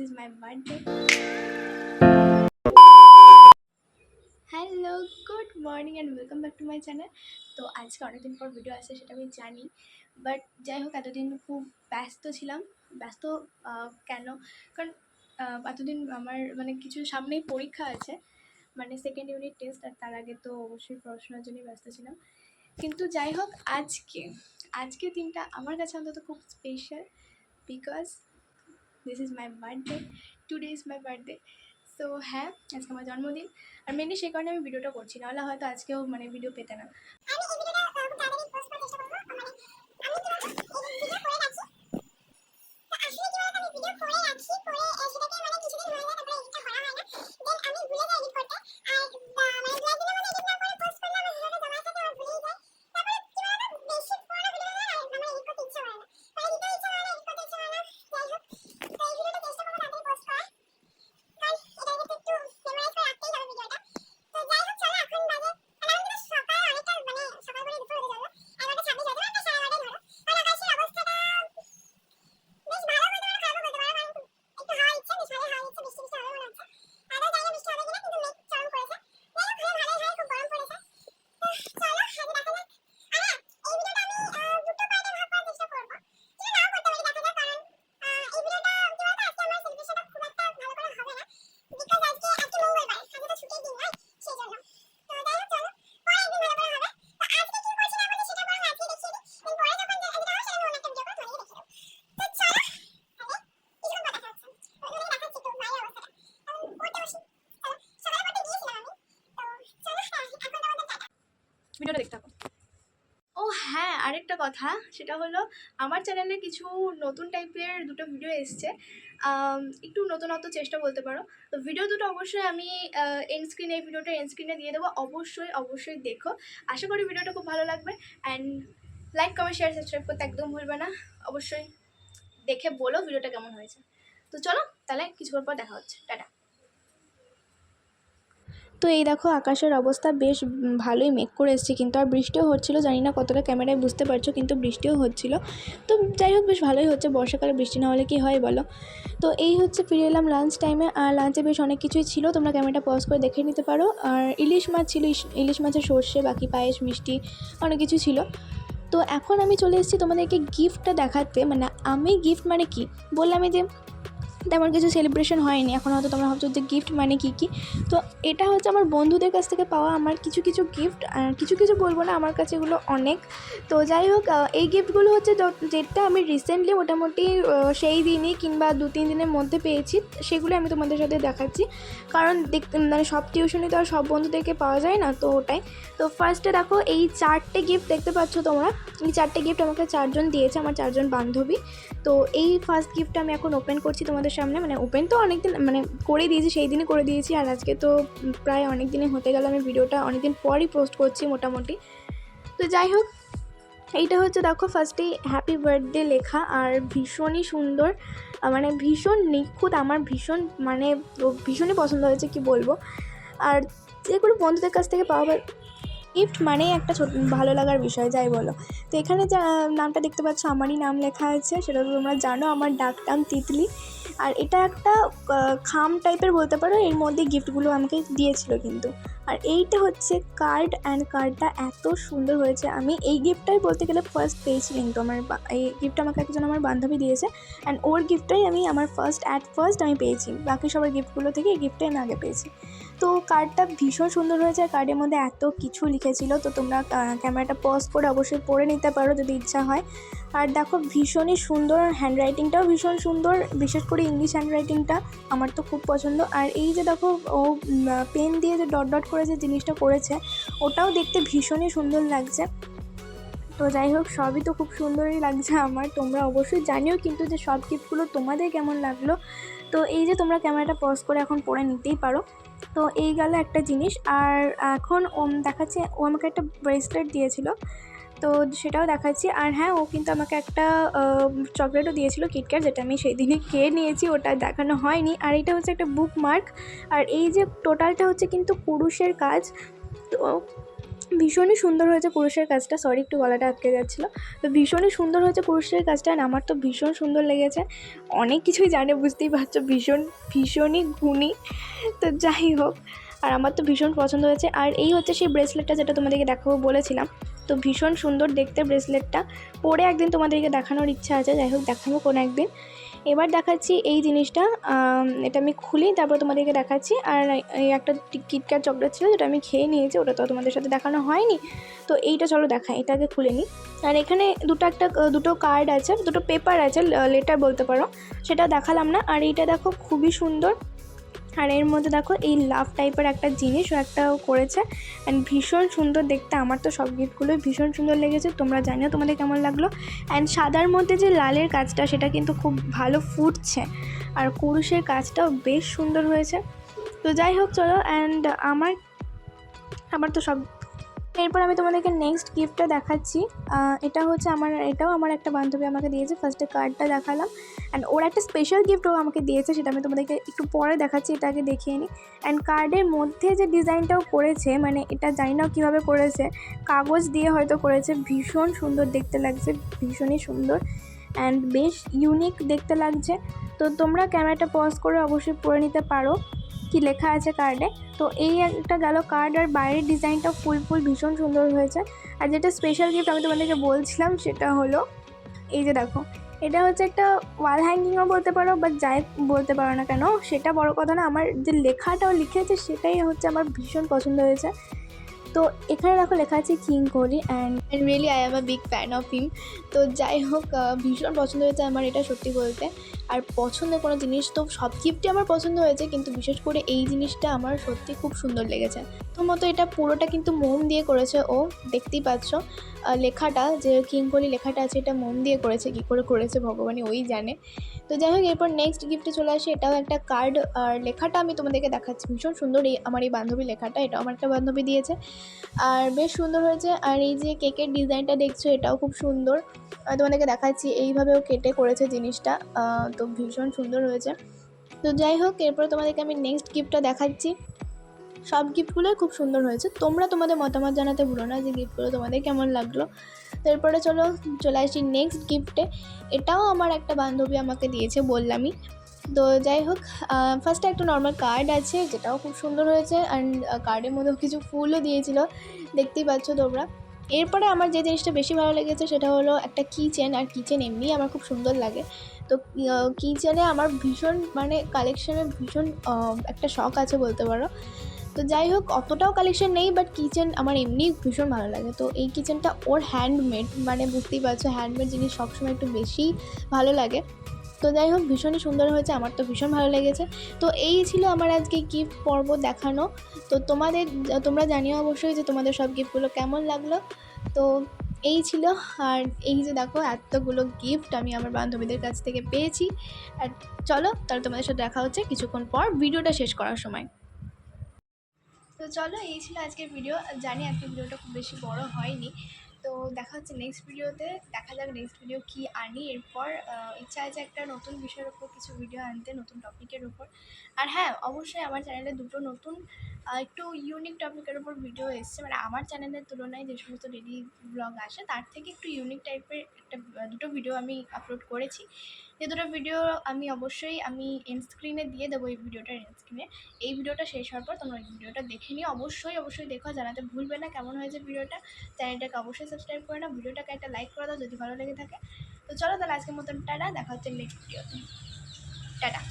is my birthday. Hello, good morning and welcome back to my channel. তো আজকে অনেকদিন পর ভিডিও আসছে সেটা আমি জানি, বাট যাই হোক এতদিন খুব ব্যস্ত ছিলাম। ব্যস্ত কেন? কারণ এতদিন আমার কিছু সামনেই পরীক্ষা আছে, সেকেন্ড ইউনিট টেস্ট, আর তার আগে তো অবশ্যই পড়াশোনার জন্যই ব্যস্ত ছিলাম। কিন্তু যাই হোক আজকে দিনটা আমার কাছে অন্তত খুব special, because this is my birthday, today is my birthday. So হ্যাঁ, আজকে আমার জন্মদিন, আর মেনলি সেই কারণে আমি ভিডিওটা করছি, নাহলে হয়তো আজকেও ভিডিও পেতে না। ভিডিওটা দেখতে থাকো। ও হ্যাঁ, আরেকটা কথা, সেটা হলো আমার চ্যানেলে কিছু নতুন টাইপের দুটো ভিডিও এসছে, একটু নতুনত্ব চেষ্টা বলতে পারো। তো ভিডিও দুটো অবশ্যই আমি এন্ড স্ক্রিনে, এই ভিডিওটা এন্ড স্ক্রিনে দিয়ে দেবো, অবশ্যই দেখো। আশা করি ভিডিওটা খুব ভালো লাগবে। And like, comment, share, subscribe করতে একদম ভুলবে না। অবশ্যই দেখে বলো ভিডিওটা কেমন হয়েছে। তো চলো তাহলে কিছুক্ষণ পর দেখা হচ্ছে, টাটা। তো এই দেখো আকাশের অবস্থা বেশ ভালোই মেঘ করে এসেছে, কিন্তু আর বৃষ্টিও হচ্ছিলো। জানি না কতটা ক্যামেরায় বুঝতে পারছো, কিন্তু বৃষ্টিও হচ্ছিলো। তো যাই হোক বেশ ভালোই হচ্ছে, বর্ষাকালে বৃষ্টি না হলে কি হয় বলো। তো এই হচ্ছে ফিরে এলাম লাঞ্চ টাইমে, আর লাঞ্চে বেশ অনেক কিছুই ছিল, তোমরা ক্যামেরাটা পজ করে দেখে নিতে পারো। আর ইলিশ মাছ ছিল, ইলিশ মাছের সর্ষে, বাকি পায়েস, মিষ্টি, অনেক কিছু ছিল। তো এখন আমি চলে এসেছি তোমাদেরকে গিফটটা দেখাতে। আমি গিফট কি বললাম, যে তেমন কিছু সেলিব্রেশন হয়নি এখন। হয়তো তোমরা ভাবছো যে গিফট কী। তো এটা হচ্ছে আমার বন্ধুদের কাছ থেকে পাওয়া আমার কিছু গিফট, আর কিছু বলবো না, আমার কাছে এগুলো অনেক। তো যাই হোক, এই গিফটগুলো হচ্ছে যেটা আমি রিসেন্টলি মোটামুটি সেই দিনই কিংবা 2-3 দিনের মধ্যে পেয়েছি, সেগুলো আমি তোমাদের সাথে দেখাচ্ছি। কারণ দেখতে সব টিউশনি তো আর সব বন্ধুদেরকে পাওয়া যায় না, তো ওটাই। তো ফার্স্টে দেখো, এই 4টে গিফট দেখতে পাচ্ছ তোমরা। এই 4টে গিফট আমাকে 4জন দিয়েছে, আমার 4জন বান্ধবী। তো এই ফার্স্ট গিফটটা আমি এখন ওপেন করছি তোমাদের সামনে। ওপেন তো অনেকদিন করে দিয়েছি, সেই দিনই করে দিয়েছি, আর আজকে তো প্রায় অনেক দিনই হতে গেল, আমি ভিডিওটা অনেকদিন পরই পোস্ট করছি মোটামুটি। তো যাই হোক, এইটা হচ্ছে দেখো ফার্স্টেই হ্যাপি বার্থডে লেখা, আর ভীষণই সুন্দর, ভীষণ নিখুঁত, আমার ভীষণই পছন্দ হয়েছে, কি বলবো। আর যে কোনো বন্ধুদের কাছ থেকে পাওয়া গিফট একটা ছোট ভালো লাগার বিষয়, যাই বলো। তো এখানে যা নামটা দেখতে পাচ্ছ, আমারই নাম লেখা আছে, সেটা তো তোমরা জানো, আমার ডাক নাম তিতলি। আর এটা একটা খাম টাইপের বলতে পারো, এর মধ্যে গিফটগুলো আমাকে দিয়েছিল কিন্তু। আর এইটা হচ্ছে কার্ড, অ্যান্ড কার্ডটা এত সুন্দর হয়েছে। আমি এই গিফটটাই বলতে গেলে ফার্স্ট পেয়েছি, কিন্তু এই গিফটটা আমাকে একজন আমার বান্ধবী দিয়েছে, অ্যান্ড ওর গিফটটাই আমি আমার ফার্স্ট আমি পেয়েছি। বাকি সবার গিফটগুলো থেকে এই গিফটটাই আমি আগে পেয়েছি। তো কার্ডটা ভীষণ সুন্দর হয়েছে, আর কার্ডের মধ্যে এত কিছু লিখেছিল, তো তোমরা ক্যামেরাটা পজ করে অবশ্যই পড়ে নিতে পারো যদি ইচ্ছা হয়। আর দেখো ভীষণই সুন্দর, হ্যান্ডরাইটিংটাও ভীষণ সুন্দর, বিশেষ করে ইংলিশ হ্যান্ডরাইটিংটা আমার তো খুব পছন্দ। আর এই যে দেখো, ও পেন দিয়ে যে ডট ডট করে যে জিনিসটা করেছে, ওটাও দেখতে ভীষণই সুন্দর লাগছে। তো যাই হোক, সবই তো খুব সুন্দরই লাগছে আমার। তোমরা অবশ্যই জানিও কিন্তু যে সব গিফটগুলো তোমাদের কেমন লাগলো। তো এই যে তোমরা ক্যামেরাটা পজ করে এখন পড়ে নিতেই পারো। তো এই গেল একটা জিনিস। আর এখন দেখাচ্ছে, ও আমাকে একটা ব্রেসলেট দিয়েছিল, তো সেটাও দেখাচ্ছি। আর হ্যাঁ, ও কিন্তু আমাকে একটা চকলেটও দিয়েছিল, কিটক্যাট, যেটা আমি সেই দিনে খেয়ে নিয়েছি, ওটা দেখানো হয়নি। আর এটা হচ্ছে একটা বুক মার্ক। আর এই যে টোটালটা হচ্ছে কিন্তু কুরুশের কাজ। তো ভীষণই সুন্দর হয়েছে কুরুশের কাজটা। সরি, একটু গলাটা আটকে যাচ্ছিলো। তো ভীষণই সুন্দর হয়েছে কুরুশের কাজটা, আর আমার তো ভীষণ সুন্দর লেগেছে। অনেক কিছুই জানে, বুঝতেই পারছো, ভীষণই গুণী। তো যাই হোক, আর আমার তো ভীষণ পছন্দ হয়েছে। আর এই হচ্ছে সেই ব্রেসলেটটা যেটা তোমাদেরকে দেখাবো বলেছিলাম। তো ভীষণ সুন্দর দেখতে ব্রেসলেটটা, পরে একদিন তোমাদেরকে দেখানোর ইচ্ছা আছে। যাই হোক, দেখাবো কোনো একদিন। এবার দেখাচ্ছি এই জিনিসটা, এটা আমি খুলি তারপর তোমাদেরকে দেখাচ্ছি। আর এই একটা কিটক্যাট চকলেট ছিল যেটা আমি খেয়ে নিয়েছি, ওটা তো তোমাদের সাথে দেখানো হয়নি। তো এইটা চলো দেখাই, এটাকে খুলে নিই। আর এখানে দুটো কার্ড আছে, দুটো পেপার আছে, লেটার বলতে পারো, সেটা দেখালাম না। আর এইটা দেখো খুবই সুন্দর। আর এর মধ্যে দেখো এই লাভ টাইপের একটা জিনিস ও একটা করেছে, অ্যান্ড ভীষণ সুন্দর দেখতে। আমার তো সব গিফটগুলোই ভীষণ সুন্দর লেগেছে, তোমরা জানিও তোমাদের কেমন লাগলো। অ্যান্ড সাদার মধ্যে যে লালের কাজটা সেটা কিন্তু খুব ভালো ফুটছে, আর কুরুশের কাজটাও বেশ সুন্দর হয়েছে। তো যাই হোক চলো, অ্যান্ড আমার তো সব। এরপর আমি তোমাদেরকে নেক্সট গিফটটা দেখাচ্ছি। এটা হচ্ছে এটাও আমার একটা বান্ধবী আমাকে দিয়েছে। ফার্স্টে কার্ডটা দেখালাম, অ্যান্ড ওর একটা স্পেশাল গিফটও আমাকে দিয়েছে, সেটা আমি তোমাদেরকে একটু পরে দেখাচ্ছি। এটা আগে দেখিয়ে নিই। অ্যান্ড কার্ডের মধ্যে যে ডিজাইনটাও করেছে, মানে এটা জানি না কীভাবে করেছে, কাগজ দিয়ে হয়তো করেছে। ভীষণ সুন্দর দেখতে লাগছে, ভীষণই সুন্দর, অ্যান্ড বেশ ইউনিক দেখতে লাগছে। তো তোমরা ক্যামেরাটা পজ করে অবশ্যই পড়ে নিতে পারো কি লেখা আছে কার্ডে। তো এই একটা গেল কার্ড, আর বাইরের ডিজাইনটা ফুল ভীষণ সুন্দর হয়েছে। আর যেটা স্পেশাল গিফট আমি তোমাদেরকে বলছিলাম সেটা হলো এই যে দেখো, এটা হচ্ছে একটা ওয়াল হ্যাঙ্গিংও বলতে পারো বা যাই বলতে পারো না কেন, সেটা বড় কথা না, আমার যে লেখাটাও লিখেছে সেটাই হচ্ছে আমার ভীষণ পছন্দ হয়েছে। তো এখানে দেখো লেখা আছে king Kohli, and really I am a big fan of him. তো যাই হোক, ভীষণ পছন্দ হয়েছে আমার এটা, সত্যি বলতে। আর পছন্দের কোনো জিনিস তো সব গিফটই আমার পছন্দ হয়েছে, কিন্তু বিশেষ করে এই জিনিসটা আমার সত্যি খুব সুন্দর লেগেছে। প্রথমত এটা পুরোটা কিন্তু মোম দিয়ে করেছে ও, দেখতেই পাচ্ছ। লেখাটা যে কিং কোহলি লেখাটা আছে, এটা মোম দিয়ে করেছে, কী করে করেছে ভগবানই ওই জানে। তো যাই হোক, এরপর নেক্সট গিফটে চলে আসে। এটাও একটা কার্ড, আর লেখাটা আমি তোমাদেরকে দেখাচ্ছি। ভীষণ সুন্দর আমার এই বান্ধবী লেখাটা, এটাও আমার একটা বান্ধবী দিয়েছে, আর বেশ সুন্দর হয়েছে। আর এই যে কেকের ডিজাইনটা দেখছো, এটাও খুব সুন্দর, তোমাদেরকে দেখাচ্ছি। এইভাবেও কেটে করেছে জিনিসটা, তো ভীষণ সুন্দর হয়েছে। তো যাই হোক, এরপর তোমাদেরকে আমি নেক্সট গিফটটা দেখাচ্ছি। সব গিফটগুলোই খুব সুন্দর হয়েছে। তোমরা তোমাদের মতামত জানাতে ভুলো না যে গিফটগুলো তোমাদের কেমন লাগলো। তো এরপরে চলে আসি নেক্সট গিফটে। এটাও আমার একটা বান্ধবী আমাকে দিয়েছে, বললামই। তো যাই হোক, ফার্স্টে একটা নর্মাল কার্ড আছে, যেটাও খুব সুন্দর হয়েছে, অ্যান্ড কার্ডের মধ্যেও কিছু ফুলও দিয়েছিল, দেখতেই পাচ্ছ তোমরা। এরপরে আমার যে জিনিসটা বেশি ভালো লেগেছে সেটা হলো একটা কিচেন। আর কিচেন এমনিই আমার খুব সুন্দর লাগে। তো কিচেনে আমার ভীষণ, মানে কালেকশানে ভীষণ একটা শখ আছে বলতে পারো। তো যাই হোক, অতটাও কালেকশন নেই, বাট কিচেন আমার এমনিই ভীষণ ভালো লাগে। তো এই কিচেনটা ওর হ্যান্ডমেড, মানে বুঝতেই পারছো, হ্যান্ডমেড জিনিস সবসময় একটু বেশি ভালো লাগে। তো যাই হোক, ভীষণই সুন্দর হয়েছে, আমার তো ভীষণ ভালো লেগেছে। তো এই ছিল আমার আজকে গিফট পর্ব দেখানো। তো তোমরা জানিও অবশ্যই যে তোমাদের সব গিফটগুলো কেমন লাগলো। তো এই ছিল। আর এই যে দেখো, এতগুলো গিফট আমি আমার বান্ধবীদের কাছ থেকে পেয়েছি। আর চলো তাহলে তোমাদের সাথে দেখা হচ্ছে কিছুক্ষণ পর ভিডিওটা শেষ করার সময়। তো চলো, এই ছিল আজকের ভিডিও। জানি আজকের ভিডিওটা খুব বেশি বড় হয়নি। তো দেখা হচ্ছে নেক্সট ভিডিওতে। দেখা যাক নেক্সট ভিডিও কি আনি। এরপর ইচ্ছা আছে একটা নতুন বিষয়ের উপর কিছু ভিডিও আনতে, নতুন টপিকের উপর। আর হ্যাঁ, অবশ্যই আমার চ্যানেলে দুটো নতুন একটু ইউনিক টপিকের উপর ভিডিও এসছে, মানে আমার চ্যানেলের তুলনায় যে সমস্ত ডেলি ব্লগ আসে তার থেকে একটু ইউনিক টাইপের দুটো ভিডিও আমি আপলোড করেছি। যে দুটো ভিডিও আমি অবশ্যই এন্ড স্ক্রিনে দিয়ে দেবো, এই ভিডিওটার এন্ড স্ক্রিনে। এই ভিডিওটা শেষ হওয়ার পর তোমরা এই ভিডিওটা দেখে নিও, অবশ্যই দেখো, জানাতে ভুলবে না কেমন হয়েছে ভিডিওটা। চ্যানেলটাকে অবশ্যই সাবস্ক্রাইব করে নাও, ভিডিওটাকে একটা লাইক করে দাও যদি ভালো লেগে থাকে। তো চলো তাহলে আজকের মতন টাটা, দেখা হচ্ছে নেক্সট ভিডিওতে। টাটা।